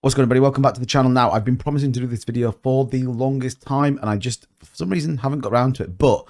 What's going on, everybody? Welcome back to the channel. Now, I've been promising to do this video for the longest time, and I just, for some reason, haven't got around to it. But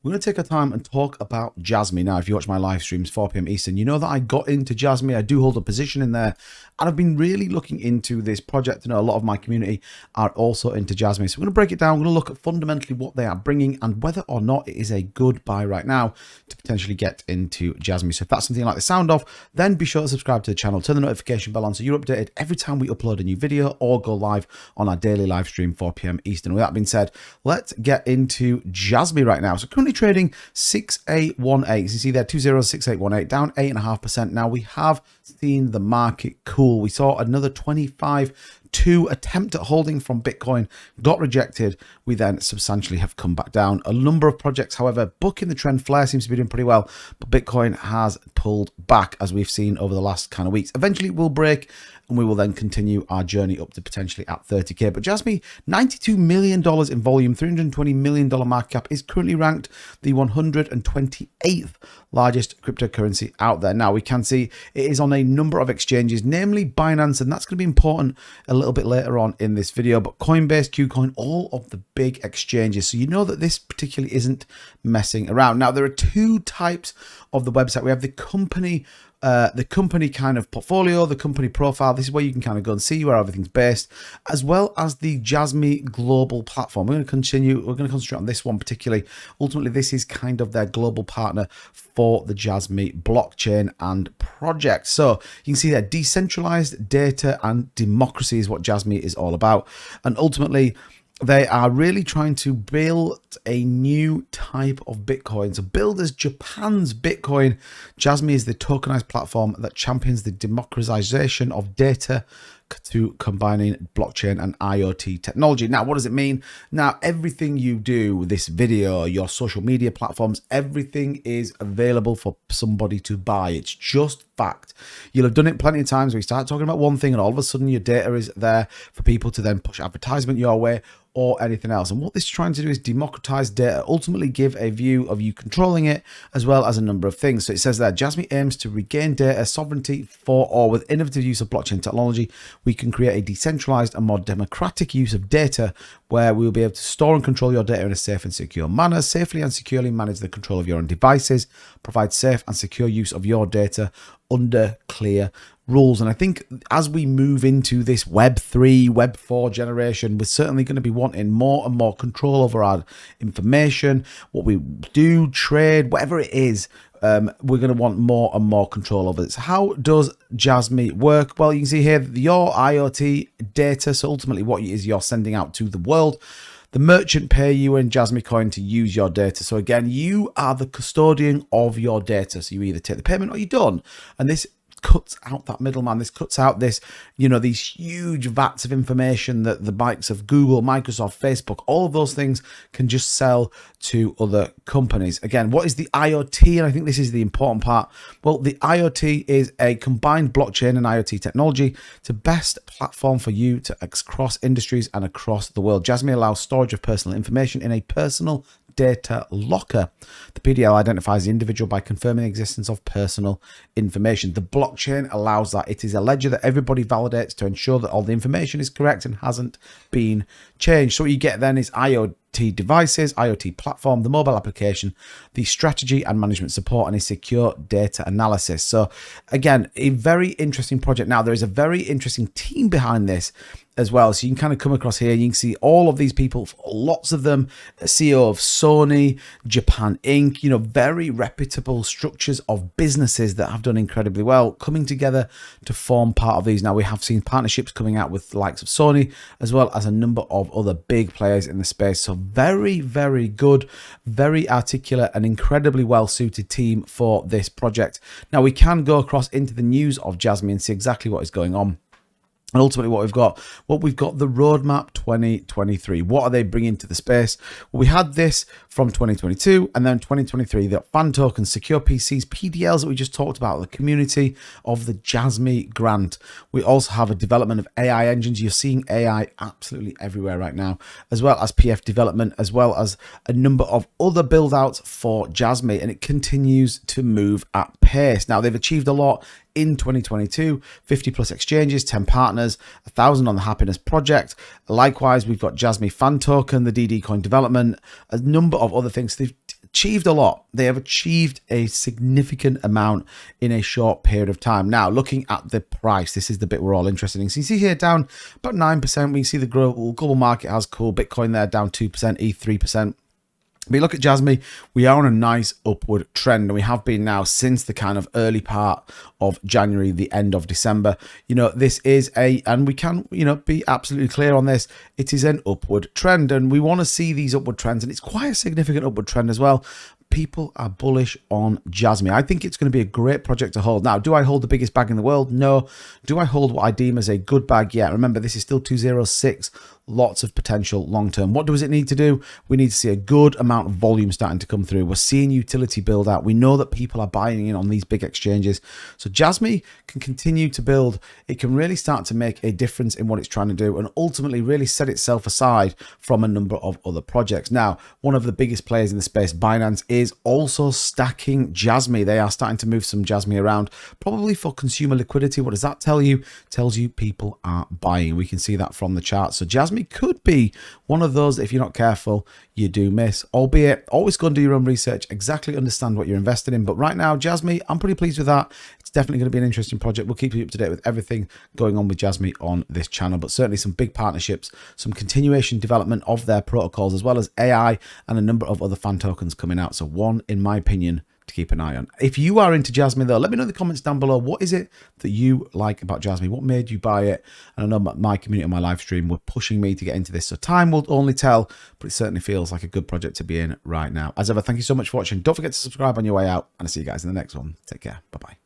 we're going to take our time and talk about Jasmy. Now, if you watch my live streams, 4 p.m. Eastern, you know that I got into Jasmy. I do hold a position in there, and I've been really looking into this project. I know a lot of my community are also into Jasmy. So we're going to break it down. We're going to look at fundamentally what they are bringing and whether or not it is a good buy right now to potentially get into Jasmy. So if that's something you like the sound of, then be sure to subscribe to the channel, turn the notification bell on so you're updated every time we upload a new video or go live on our daily live stream, 4 p.m. Eastern. With that being said, let's get into Jasmy right now. So currently trading 6818. As you see there, 206818, down 8.5%. Now we have seen the market cool. We saw another 25.2 attempt at holding from Bitcoin, got rejected. We then substantially have come back down. A number of projects, however, bucking the trend. Flare seems to be doing pretty well, but Bitcoin has pulled back, as we've seen over the last kind of weeks. Eventually we'll break, and we will then continue our journey up to potentially at 30k. But Jasmy, $92 million in volume, $320 million market cap, is currently ranked the 128th largest cryptocurrency out there. Now we can see it is on a number of exchanges, namely Binance, and that's going to be important a little bit later on in this video. But Coinbase, Qcoin, all of the big exchanges. So you know that this particularly isn't messing around. Now there are two types of the website. We have the company kind of portfolio, the company profile. This is where you can kind of go and see where everything's based, as well as the Jasmy global platform. We're going to concentrate on this one particularly. Ultimately, this is kind of their global partner for the Jasmy blockchain and project. So you can see that decentralized data and democracy is what Jasmy is all about. And ultimately, they are really trying to build a new type of Bitcoin. So build as Japan's Bitcoin, Jasmy is the tokenized platform that champions the democratization of data to combining blockchain and IoT technology. Now, what does it mean? Now, everything you do, this video, your social media platforms, everything is available for somebody to buy. It's just fact. You'll have done it plenty of times where you start talking about one thing and all of a sudden your data is there for people to then push advertisement your way or anything else. And what this is trying to do is democratize data, ultimately give a view of you controlling it, as well as a number of things. So it says that Jasmy aims to regain data sovereignty for all. With innovative use of blockchain technology, we can create a decentralized and more democratic use of data where we will be able to store and control your data in a safe and secure manner, safely and securely manage the control of your own devices, provide safe and secure use of your data under clear rules. And I think as we move into this Web3, Web4 generation, we're certainly going to be wanting more and more control over our information, what we do, trade, whatever it is. We're going to want more and more control over it. So how does Jasmy work? Well, you can see here your IoT data. So ultimately what it is you're sending out to the world. The merchant pay you in Jasmy coin to use your data. So again, you are the custodian of your data. So you either take the payment or you don't. And this cuts out that middleman. This cuts out this, these huge vats of information that the likes of Google, Microsoft, Facebook, all of those things can just sell to other companies. Again, what is the IoT? And I think this is the important part. Well, the IoT is a combined blockchain and IoT technology to best platform for you to cross industries and across the world. Jasmy allows storage of personal information in a personal data locker. The PDL identifies the individual by confirming the existence of personal information. The blockchain allows that. It is a ledger that everybody validates to ensure that all the information is correct and hasn't been changed. So what you get then is IoT devices, IoT platform, the mobile application, the strategy and management support, and a secure data analysis. So again, a very interesting project. Now there is a very interesting team behind this as well. So you can kind of come across here, you can see all of these people, lots of them, CEO of Sony, Japan Inc., very reputable structures of businesses that have done incredibly well, coming together to form part of these. Now we have seen partnerships coming out with the likes of Sony, as well as a number of other big players in the space. So very, very good, very articulate and incredibly well suited team for this project. Now we can go across into the news of Jasmy and see exactly what is going on. And ultimately what we've got the roadmap 2023. What are they bringing to the space? Well, we had this from 2022 and then 2023, the fan tokens, secure PCs, PDLs that we just talked about, the community of the Jasmy grant. We also have a development of AI engines. You're seeing AI absolutely everywhere right now, as well as PF development, as well as a number of other build outs for Jasmy, and it continues to move at pace. Now they've achieved a lot in 2022. 50 plus exchanges, 10 partners, 1,000 on the Happiness Project. Likewise, we've got Jasmy fan token, the DD coin development, a number of other things. They've achieved a lot. They have achieved a significant amount in a short period of time. Now, looking at the price, this is the bit we're all interested in. So you see here down about 9%. We see the global market has cool. Bitcoin there down 2%, ETH 3%. But you look at Jasmy, we are on a nice upward trend, and we have been now since the kind of early part of January, the end of December. You know, this is and we can, you know, be absolutely clear on this, it is an upward trend, and we want to see these upward trends, and it's quite a significant upward trend as well. People are bullish on Jasmy. I think it's going to be a great project to hold. Now, do I hold the biggest bag in the world? No. Do I hold what I deem as a good bag? Yeah. Remember, this is still 206. Lots of potential long term. What does it need to do? We need to see a good amount of volume starting to come through. We're seeing utility build out. We know that people are buying in on these big exchanges. So Jasmy can continue to build. It can really start to make a difference in what it's trying to do, and ultimately really set itself aside from a number of other projects. Now, one of the biggest players in the space, Binance, is also stacking Jasmy. They are starting to move some Jasmy around, probably for consumer liquidity. What does that tell you? It tells you people are buying. We can see that from the chart. So Jasmy could be one of those, if you're not careful, you do miss. Albeit, always go and do your own research, exactly understand what you're invested in. But right now, Jasmy, I'm pretty pleased with that. It's definitely going to be an interesting project. We'll keep you up to date with everything going on with Jasmy on this channel, but certainly some big partnerships, some continuation development of their protocols, as well as AI and a number of other fan tokens coming out. So one, in my opinion, to keep an eye on. If you are into Jasmy though, let me know in the comments down below. What is it that you like about Jasmy? What made you buy it? And I know my community on my live stream were pushing me to get into this, so time will only tell, but it certainly feels like a good project to be in right now. As ever, thank you so much for watching. Don't forget to subscribe on your way out, and I'll see you guys in the next one. Take care. Bye-bye.